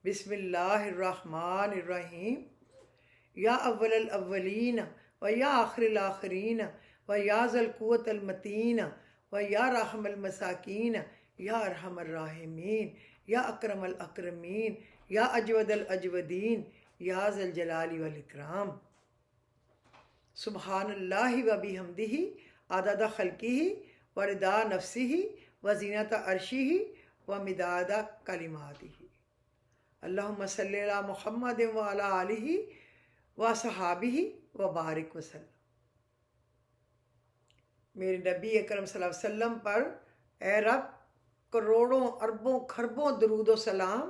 بسم اللہ الرحمن الرحیم. یا اول الاولین و یا آخر الآخرین و یا ذا القوۃ المتین و یا رحم المساکین یا ارحم الراحمین یا اکرم الاکرمین یا اجود الاجودین یا ذا الجلال والاکرام. سبحان اللہ و بحمدہ عدد خلقہ و رضا نفسہ و زینت عرشہ و مداد کلماتہ. اللہم صلی علی محمد و علی آلہ و صحابہ و بارک وسلم. میرے نبی اکرم صلی اللہ علیہ وسلم پر اے رب کروڑوں اربوں کھربوں درود و سلام،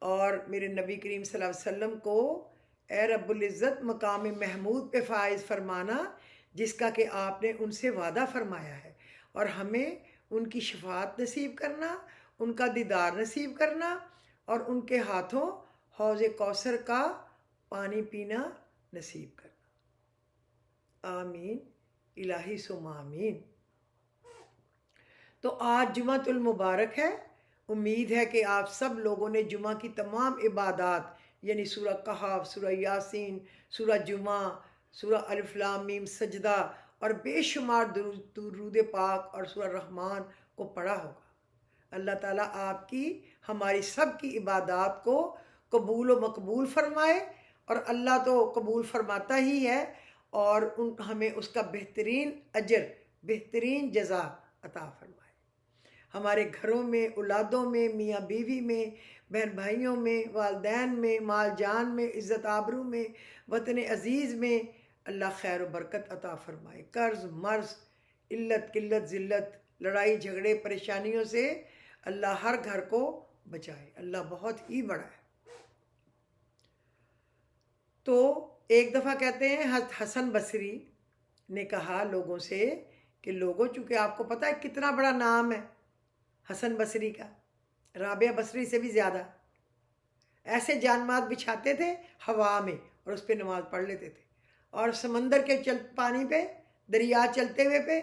اور میرے نبی کریم صلی اللہ علیہ وسلم کو اے رب العزت مقام محمود پہ فائز فرمانا، جس کا کہ آپ نے ان سے وعدہ فرمایا ہے، اور ہمیں ان کی شفاعت نصیب کرنا، ان کا دیدار نصیب کرنا، اور ان کے ہاتھوں حوض کوثر کا پانی پینا نصیب کرنا. آمین الہی ثم آمین. تو آج جمعۃ المبارک ہے. امید ہے کہ آپ سب لوگوں نے جمعہ کی تمام عبادات یعنی سورہ کہف، سورہ یاسین، سورہ جمعہ، سورہ الف لام میم سجدہ اور بے شمار درود پاک اور سورہ رحمان کو پڑھا ہوگا. اللہ تعالیٰ آپ کی ہماری سب کی عبادات کو قبول و مقبول فرمائے، اور اللہ تو قبول فرماتا ہی ہے، اور ہمیں اس کا بہترین اجر، بہترین جزا عطا فرمائے. ہمارے گھروں میں، اولادوں میں، میاں بیوی میں، بہن بھائیوں میں، والدین میں، مال جان میں، عزت آبرو میں، وطن عزیز میں اللہ خیر و برکت عطا فرمائے. قرض مرض، علت قلت ذلت، لڑائی جھگڑے پریشانیوں سے اللہ ہر گھر کو بچائے. اللہ بہت ہی بڑا ہے. تو ایک دفعہ کہتے ہیں حسن بصری نے کہا لوگوں سے کہ لوگوں، چونکہ آپ کو پتہ ہے کتنا بڑا نام ہے حسن بصری کا، رابعہ بصری سے بھی زیادہ، ایسے جانماز بچھاتے تھے ہوا میں اور اس پہ نماز پڑھ لیتے تھے، اور سمندر کے پانی پہ، دریا چلتے ہوئے پہ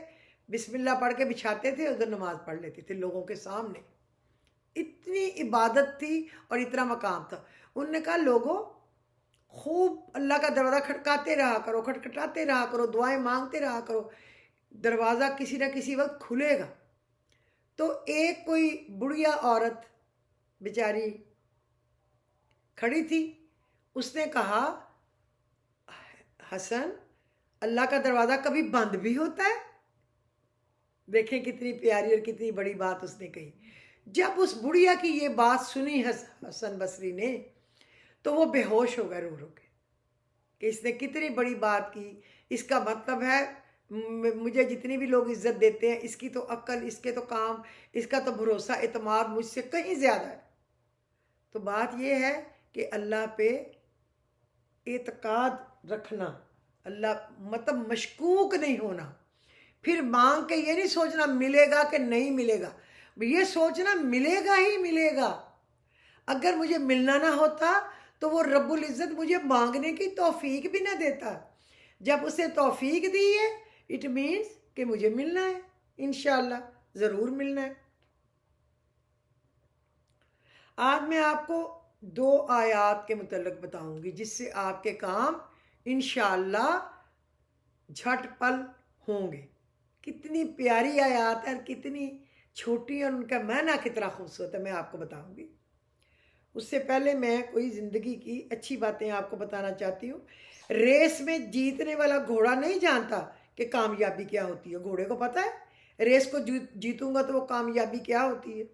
بسم اللہ پڑھ کے بچھاتے تھے، ادھر نماز پڑھ لیتے تھے لوگوں کے سامنے. اتنی عبادت تھی اور اتنا مقام تھا. انہوں نے کہا لوگوں، خوب اللہ کا دروازہ کھٹکاتے رہا کرو، کھٹکھٹاتے رہا کرو، دعائیں مانگتے رہا کرو، دروازہ کسی نہ کسی وقت کھلے گا. تو ایک کوئی بڑھیا عورت بیچاری کھڑی تھی، اس نے کہا حسن، اللہ کا دروازہ کبھی بند بھی ہوتا ہے؟ دیکھیں کتنی پیاری اور کتنی بڑی بات اس نے کہی. جب اس بڑھیا کی یہ بات سنی حسن بصری نے تو وہ بے ہوش ہو گئے رو رو کے کہ اس نے کتنی بڑی بات کی. اس کا مطلب ہے مجھے جتنی بھی لوگ عزت دیتے ہیں، اس کی تو عقل، اس کے تو کام، اس کا تو بھروسہ اعتماد مجھ سے کہیں زیادہ ہے. تو بات یہ ہے کہ اللہ پہ اعتقاد رکھنا، اللہ مطلب مشکوک نہیں ہونا. پھر مانگ کے یہ نہیں سوچنا ملے گا کہ نہیں ملے گا، یہ سوچنا ملے گا ہی ملے گا. اگر مجھے ملنا نہ ہوتا تو وہ رب العزت مجھے مانگنے کی توفیق بھی نہ دیتا. جب اسے توفیق دی ہے اٹ مینس کہ مجھے ملنا ہے، انشاءاللہ ضرور ملنا ہے. آج میں آپ کو 2 آیات کے متعلق بتاؤں گی جس سے آپ کے کام انشاءاللہ جھٹ پل ہوں گے. کتنی پیاری آیات ہے اور کتنی چھوٹی، اور ان کا معنی کتنا خوبصورت ہے، میں آپ کو بتاؤں گی. اس سے پہلے میں کوئی زندگی کی اچھی باتیں آپ کو بتانا چاہتی ہوں. ریس میں جیتنے والا گھوڑا نہیں جانتا کہ کامیابی کیا ہوتی ہے. گھوڑے کو پتہ ہے ریس کو جیتوں گا تو وہ کامیابی کیا ہوتی ہے.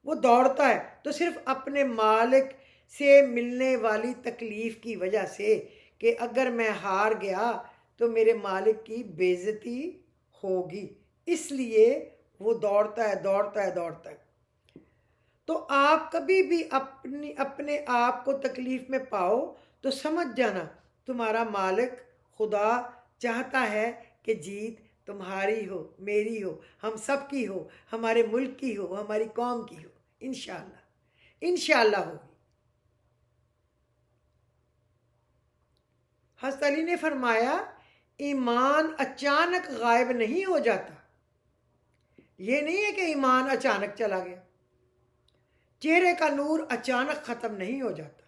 وہ دوڑتا ہے تو صرف اپنے مالک سے ملنے والی تکلیف کی وجہ سے کہ اگر میں ہار گیا تو میرے مالک کی بے عزتی ہوگی، اس لیے وہ دوڑتا ہے دوڑتا ہے دوڑتا ہے. تو آپ کبھی بھی اپنے آپ کو تکلیف میں پاؤ تو سمجھ جانا تمہارا مالک خدا چاہتا ہے کہ جیت تمہاری ہو، میری ہو، ہم سب کی ہو، ہمارے ملک کی ہو، ہماری قوم کی ہو. انشاءاللہ انشاءاللہ ہوگی. حضرت علی نے فرمایا ایمان اچانک غائب نہیں ہو جاتا. یہ نہیں ہے کہ ایمان اچانک چلا گیا. چہرے کا نور اچانک ختم نہیں ہو جاتا،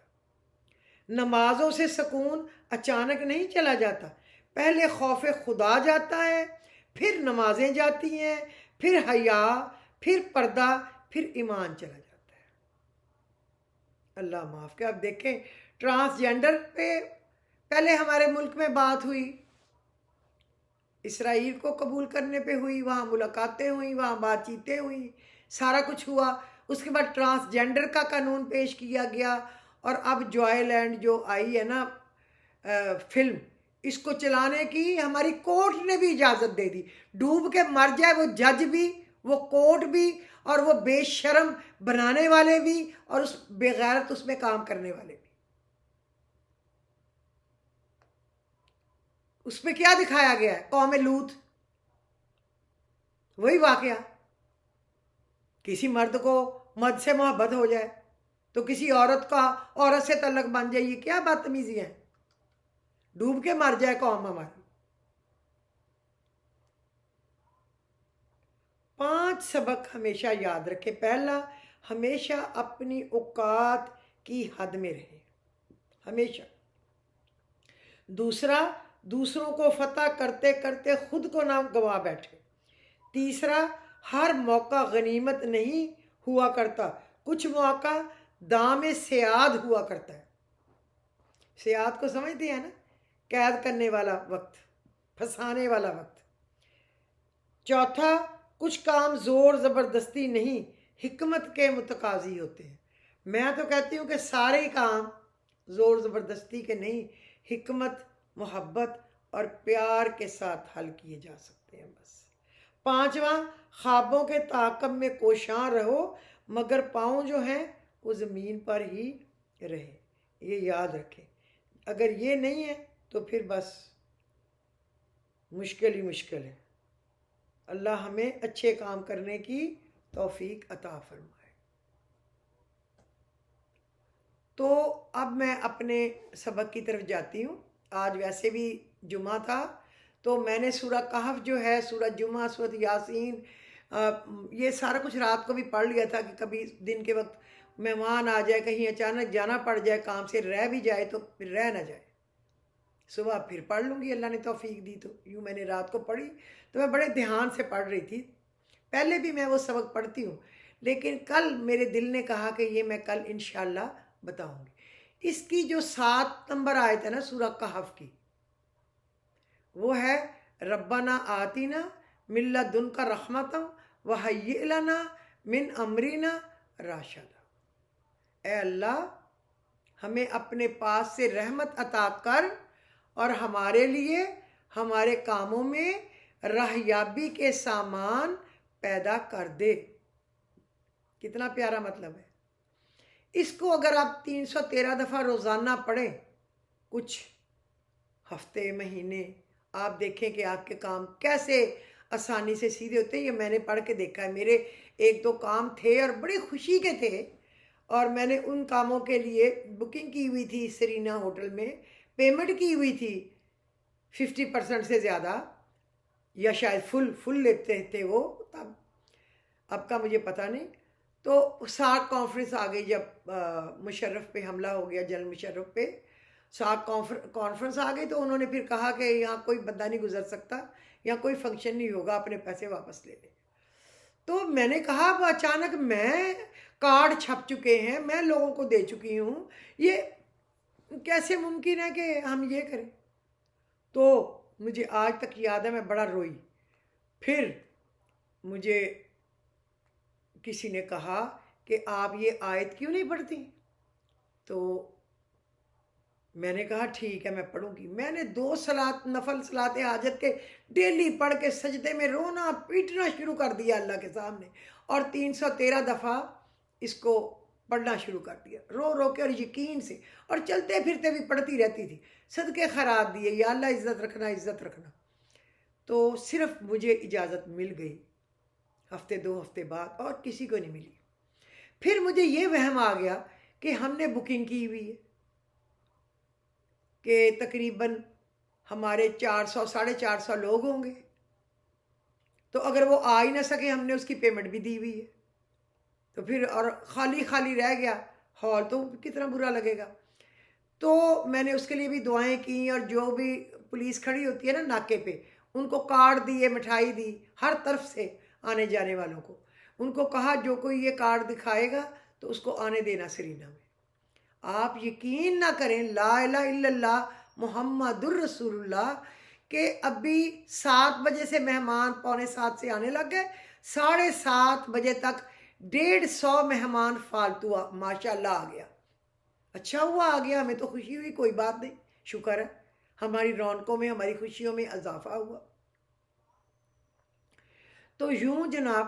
نمازوں سے سکون اچانک نہیں چلا جاتا، پہلے خوف خدا جاتا ہے، پھر نمازیں جاتی ہیں، پھر حیا، پھر پردہ، پھر ایمان چلا جاتا ہے۔ اللہ معاف کہ اب دیکھیں ٹرانسجینڈر پہ پہلے ہمارے ملک میں بات ہوئی، اسرائیل کو قبول کرنے پہ ہوئی، وہاں ملاقاتیں ہوئیں، وہاں بات چیتیں ہوئیں، سارا کچھ ہوا۔ اس کے بعد ٹرانسجینڈر کا قانون پیش کیا گیا، اور اب جوائے لینڈ جو آئی ہے نا فلم، اس کو چلانے کی ہماری کورٹ نے بھی اجازت دے دی۔ ڈوب کے مر جائے وہ جج بھی، وہ کورٹ بھی، اور وہ بے شرم بنانے والے بھی، اور اس بے غیرت اس میں کام کرنے والے بھی۔ اس میں کیا دکھایا گیا ہے؟ قوم لوط، وہی واقعہ، کسی مرد کو مرد سے محبت ہو جائے تو کسی عورت سے تعلق بن جائے، یہ کیا بدتمیزی ہے؟ ڈوب کے مر جائے قوم ہماری۔ 5 سبق ہمیشہ یاد رکھے۔ پہلا، ہمیشہ اپنی اوقات کی حد میں رہے، ہمیشہ۔ دوسرا، دوسروں کو فتح کرتے کرتے خود کو نہ گوا بیٹھے۔ تیسرا، ہر موقع غنیمت نہیں ہوا کرتا، کچھ موقع دام سیاد ہوا کرتا ہے۔ سیاد کو سمجھتے ہیں نا؟ قید کرنے والا وقت، پھنسانے والا وقت۔ چوتھا، کچھ کام زور زبردستی نہیں، حکمت کے متقاضی ہوتے ہیں۔ میں تو کہتی ہوں کہ سارے کام زور زبردستی کے نہیں، حکمت، محبت اور پیار کے ساتھ حل کیے جا سکتے ہیں بس۔ پانچواں، خوابوں کے تعاقب میں کوشاں رہو، مگر پاؤں جو ہیں وہ زمین پر ہی رہے۔ یہ یاد رکھیں، اگر یہ نہیں ہے تو پھر بس مشکل ہی مشکل ہے۔ اللہ ہمیں اچھے کام کرنے کی توفیق عطا فرمائے۔ تو اب میں اپنے سبق کی طرف جاتی ہوں۔ آج ویسے بھی جمعہ تھا، تو میں نے سورہ کہف جو ہے، سورہ جمعہ، سورہ یاسین، یہ سارا کچھ رات کو بھی پڑھ لیا تھا کہ کبھی دن کے وقت مہمان آ جائے، کہیں اچانک جانا پڑ جائے، کام سے رہ بھی جائے تو پھر رہ نہ جائے، صبح پھر پڑھ لوں گی، اللہ نے توفیق دی تو۔ یوں میں نے رات کو پڑھی تو میں بڑے دھیان سے پڑھ رہی تھی۔ پہلے بھی میں وہ سبق پڑھتی ہوں، لیکن کل میرے دل نے کہا کہ یہ میں کل انشاءاللہ بتاؤں گی۔ اس کی جو 7 نمبر آیت ہے نا سورہ کہف کی، وہ ہے ربنا آتینا من لدنک رحمۃ وہیئ لنا من امرنا رشدا۔ اے اللہ، ہمیں اپنے پاس سے رحمت عطا کر اور ہمارے لیے ہمارے کاموں میں راہیابی کے سامان پیدا کر دے۔ کتنا پیارا مطلب ہے۔ اس کو اگر آپ 313 دفعہ روزانہ پڑھیں، کچھ ہفتے، مہینے، آپ دیکھیں کہ آپ کے کام کیسے آسانی سے سیدھے ہوتے ہیں۔ یہ میں نے پڑھ کے دیکھا ہے، میرے 1-2 کام تھے اور بڑی خوشی کے تھے، اور میں نے ان کاموں کے لیے بکنگ کی ہوئی تھی سرینا ہوٹل میں، پیمنٹ کی ہوئی تھی 50% سے زیادہ، یا شاید فل لیتے تھے وہ تب، اب کا مجھے پتہ نہیں۔ تو ساکھ کانفرنس آ گئی، جب مشرف پہ حملہ ہو گیا، جنرل مشرف پہ ساکھ کانفرنس آ گئی، تو انہوں نے پھر کہا کہ یہاں کوئی بندہ نہیں گزر سکتا، یہاں کوئی فنکشن نہیں ہوگا، اپنے پیسے واپس لے لیں۔ تو میں نے کہا اب اچانک میں کارڈ چھپ چکے ہیں، میں لوگوں کو دے چکی ہوں، یہ کیسے ممکن ہے کہ ہم یہ کریں؟ تو مجھے آج تک یاد ہے، میں بڑا روئی۔ پھر مجھے کسی نے کہا کہ آپ یہ آیت کیوں نہیں پڑھتی؟ تو میں نے کہا ٹھیک ہے میں پڑھوں گی۔ میں نے 2 نفل صلاۃ حاجت کے ڈیلی پڑھ کے سجدے میں رونا پیٹنا شروع کر دیا اللہ کے سامنے، اور 313 دفعہ اس کو پڑھنا شروع کر دیا، رو رو کے اور یقین سے، اور چلتے پھرتے بھی پڑھتی رہتی تھی، صدقے خیرات دیے، یا اللہ عزت رکھنا عزت رکھنا۔ تو صرف مجھے اجازت مل گئی ہفتے 2 ہفتے بعد، اور کسی کو نہیں ملی۔ پھر مجھے یہ وہم آ گیا کہ ہم نے بکنگ کی ہوئی ہے، کہ تقریباً ہمارے 400 450 لوگ ہوں گے، تو اگر وہ آ ہی نہ سکے، ہم نے اس کی پیمنٹ بھی دی ہوئی ہے۔ تو پھر اور خالی خالی رہ گیا ہال تو کتنا برا لگے گا. تو میں نے اس کے لیے بھی دعائیں کی، اور جو بھی پولیس کھڑی ہوتی ہے نا ناکے پہ، ان کو کارڈ دیے، مٹھائی دی ہر طرف سے آنے جانے والوں کو. ان کو کہا جو کوئی یہ کارڈ دکھائے گا تو اس کو آنے دینا سرینا میں. آپ یقین نہ کریں، لا الہ الا اللہ محمد الرسول اللہ، کہ ابھی 7 بجے سے مہمان 6:45 سے آنے لگ گئے، 7:30 بجے تک 150 مہمان فالتو ماشاء اللہ آ گیا. اچھا ہوا آ گیا، ہمیں تو خوشی ہوئی، کوئی بات نہیں، شکر ہے، ہماری رونقوں میں ہماری خوشیوں میں اضافہ ہوا. تو یوں جناب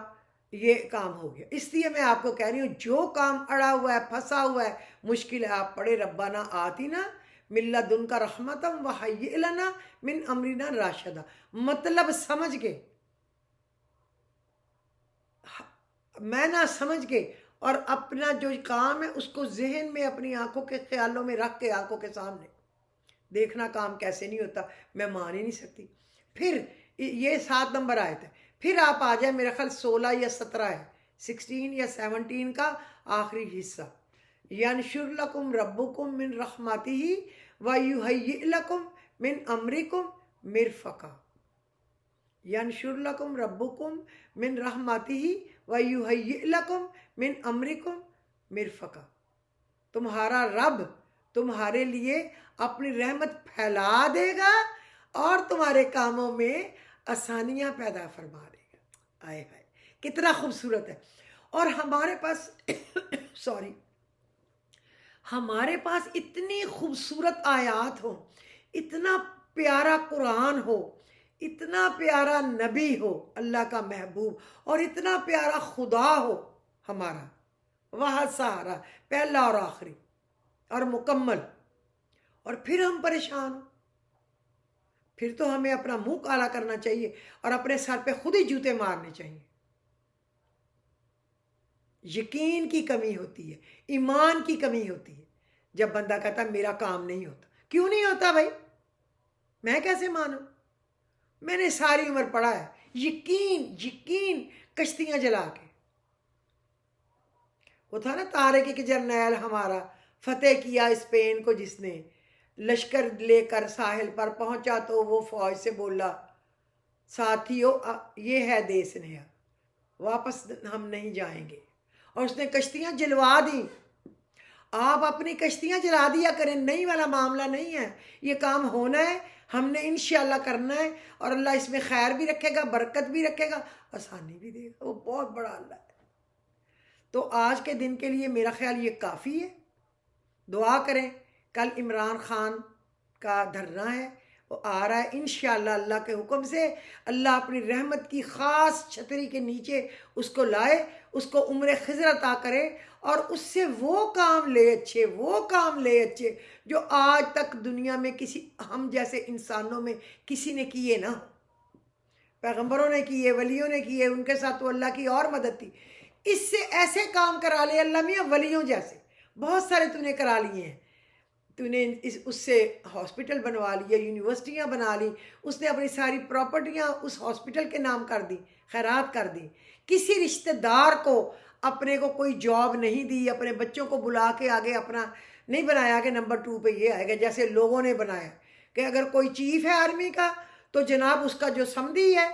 یہ کام ہو گیا. اس لیے میں آپ کو کہہ رہی ہوں، جو کام اڑا ہوا ہے، پھنسا ہوا ہے، مشکل ہے، آپ پڑھے ربنا آتینا من لدنک رحمتا وہیئ لنا من امرنا راشدا. مطلب سمجھ کے، میں نہ سمجھ کے، اور اپنا جو کام ہے اس کو ذہن میں اپنی آنکھوں کے خیالوں میں رکھ کے آنکھوں کے سامنے دیکھنا کام کیسے نہیں ہوتا، میں مان ہی نہیں سکتی. پھر یہ 7 نمبر آیت ہے. پھر آپ آ جائیں، میرا خیال 16 یا 17 ہے، 16 یا 17 کا آخری حصہ. ینشر لکم ربکم من رحمتہ ویہیئ لکم من امرکم مرفقا. ینشر لکم ربکم من رحمتہ ویہیئ لکم من امرکم مرفقا. تمہارا رب تمہارے لیے اپنی رحمت پھیلا دے گا اور تمہارے کاموں میں آسانیاں پیدا فرما دے گا. آئے ہائے کتنا خوبصورت ہے. اور ہمارے پاس سوری، ہمارے پاس اتنی خوبصورت آیات ہو، اتنا پیارا قرآن ہو، اتنا پیارا نبی ہو اللہ کا محبوب، اور اتنا پیارا خدا ہو ہمارا، وہ سہارا پہلا اور آخری اور مکمل، اور پھر ہم پریشان ہوں. پھر تو ہمیں اپنا منہ کالا کرنا چاہیے اور اپنے سر پہ خود ہی جوتے مارنے چاہیے. یقین کی کمی ہوتی ہے، ایمان کی کمی ہوتی ہے جب بندہ کہتا ہے میرا کام نہیں ہوتا. کیوں نہیں ہوتا بھائی؟ میں کیسے مانوں؟ میں نے ساری عمر پڑھا ہے. یقین یقین کشتیاں جلا کے. وہ تھا نا طارق کے جرنیل ہمارا، فتح کیا اسپین کو جس نے، لشکر لے کر ساحل پر پہنچا تو وہ فوج سے بولا ساتھیو یہ ہے دیس نیا، واپس ہم نہیں جائیں گے. اور اس نے کشتیاں جلوا دیں. آپ اپنی کشتیاں جلا دیا کریں، نہیں والا معاملہ نہیں ہے. یہ کام ہونا ہے، ہم نے انشاءاللہ کرنا ہے، اور اللہ اس میں خیر بھی رکھے گا، برکت بھی رکھے گا، آسانی بھی دے گا. وہ بہت بڑا اللہ ہے. تو آج کے دن کے لیے میرا خیال یہ کافی ہے. دعا کریں. کل عمران خان کا دھرنا ہے، وہ آ رہا ہے انشاءاللہ اللہ کے حکم سے. اللہ اپنی رحمت کی خاص چھتری کے نیچے اس کو لائے، اس کو عمر خضر عطا کرے، اور اس سے وہ کام لے اچھے جو آج تک دنیا میں کسی ہم جیسے انسانوں میں کسی نے کیے نہ. پیغمبروں نے کیے، ولیوں نے کیے، ان کے ساتھ تو اللہ کی اور مدد تھی. اس سے ایسے کام کرا لے اللہ میاں ولیوں جیسے. بہت سارے تو نے کرا لیے ہیں. تو نے اس سے ہاسپٹل بنوا لیا، یونیورسٹیاں بنا لی، اس نے اپنی ساری پراپرٹیاں اس ہاسپٹل کے نام کر دی، خیرات کر دی. کسی رشتہ دار کو اپنے کو کوئی جاب نہیں دی، اپنے بچوں کو بلا کے آگے اپنا نہیں بنایا کہ نمبر 2 پہ یہ آئے گا جیسے لوگوں نے بنایا کہ اگر کوئی چیف ہے آرمی کا تو جناب اس کا جو سمدھی ہے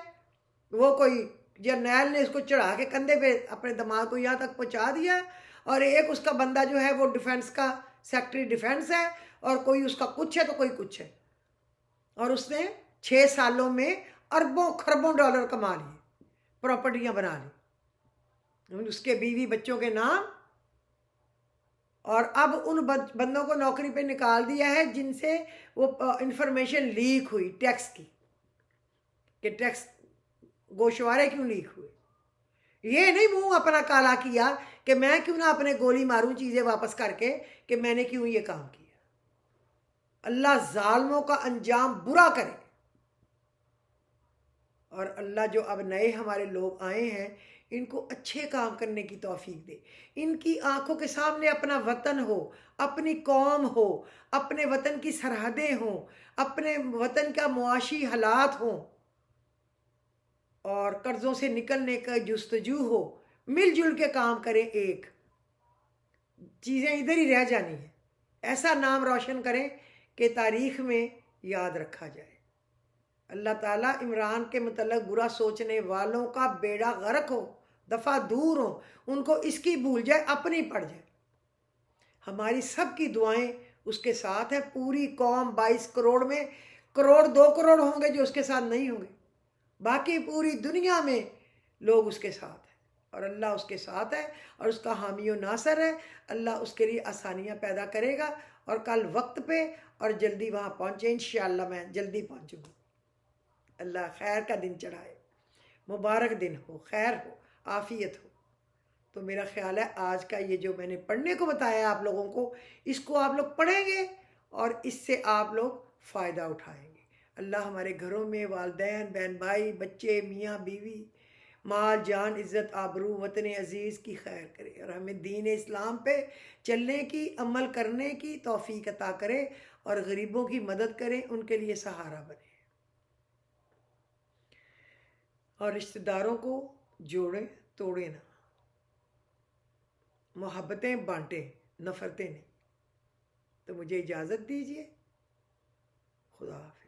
وہ کوئی جرنیل نے اس کو چڑھا کے کندھے پہ اپنے دماغ کو یہاں تک پہنچا دیا، اور ایک اس کا بندہ جو ہے وہ ڈیفنس کا سیکٹری ڈیفنس ہے، اور کوئی اس کا کچھ ہے تو کوئی کچھ ہے. اور اس نے 6 سالوں میں اربوں خربوں ڈالر کما لیے، پراپرٹیاں بنا لی اس کے بیوی بچوں کے نام. اور اب ان بندوں کو نوکری پہ نکال دیا ہے جن سے وہ انفارمیشن لیک ہوئی ٹیکس کی، کہ ٹیکس گوشوارے کیوں لیک ہوئے. یہ نہیں منہ اپنا کالا کیا کہ میں کیوں نہ اپنے گولی ماروں چیزیں واپس کر کے کہ میں نے کیوں یہ کام کیا. اللہ ظالموں کا انجام برا کرے. اور اللہ جو اب نئے ہمارے لوگ آئے ہیں ان کو اچھے کام کرنے کی توفیق دے. ان کی آنکھوں کے سامنے اپنا وطن ہو، اپنی قوم ہو، اپنے وطن کی سرحدیں ہوں، اپنے وطن کا معاشی حالات ہوں، اور قرضوں سے نکلنے کا جستجو ہو. مل جل کے کام کریں، ایک چیزیں ادھر ہی رہ جانی ہیں، ایسا نام روشن کریں کہ تاریخ میں یاد رکھا جائے۔ اللہ تعالیٰ عمران کے متعلق برا سوچنے والوں کا بیڑا غرق ہو، دفعہ دور ہو، ان کو اس کی بھول جائے، اپنی پڑ جائے۔ ہماری سب کی دعائیں اس کے ساتھ ہیں۔ پوری قوم 22 کروڑ میں کروڑ 2 کروڑ ہوں گے جو اس کے ساتھ نہیں ہوں گے، باقی پوری دنیا میں لوگ اس کے ساتھ ہیں، اور اللہ اس کے ساتھ ہے اور اس کا حامی و ناصر ہے۔ اللہ اس کے لیے آسانیاں پیدا کرے گا، اور کل وقت پہ اور جلدی وہاں پہنچے، انشاءاللہ میں جلدی پہنچوں گی۔ اللہ خیر کا دن چڑھائے، مبارک دن ہو، خیر ہو، عافیت ہو۔ تو میرا خیال ہے آج کا یہ جو میں نے پڑھنے کو بتایا ہے آپ لوگوں کو، اس کو آپ لوگ پڑھیں گے اور اس سے آپ لوگ فائدہ اٹھائیں گے۔ اللہ ہمارے گھروں میں والدین، بہن بھائی، بچے، میاں بیوی، مال جان، عزت آبرو، وطن عزیز کی خیر کرے، اور ہمیں دین اسلام پہ چلنے کی، عمل کرنے کی توفیق عطا کرے، اور غریبوں کی مدد کرے، ان کے لیے سہارا بنے، اور رشتہ داروں کو جوڑیں، توڑیں نہ، محبتیں بانٹیں، نفرتیں نہیں۔ تو مجھے اجازت دیجیے، خدا حافظ۔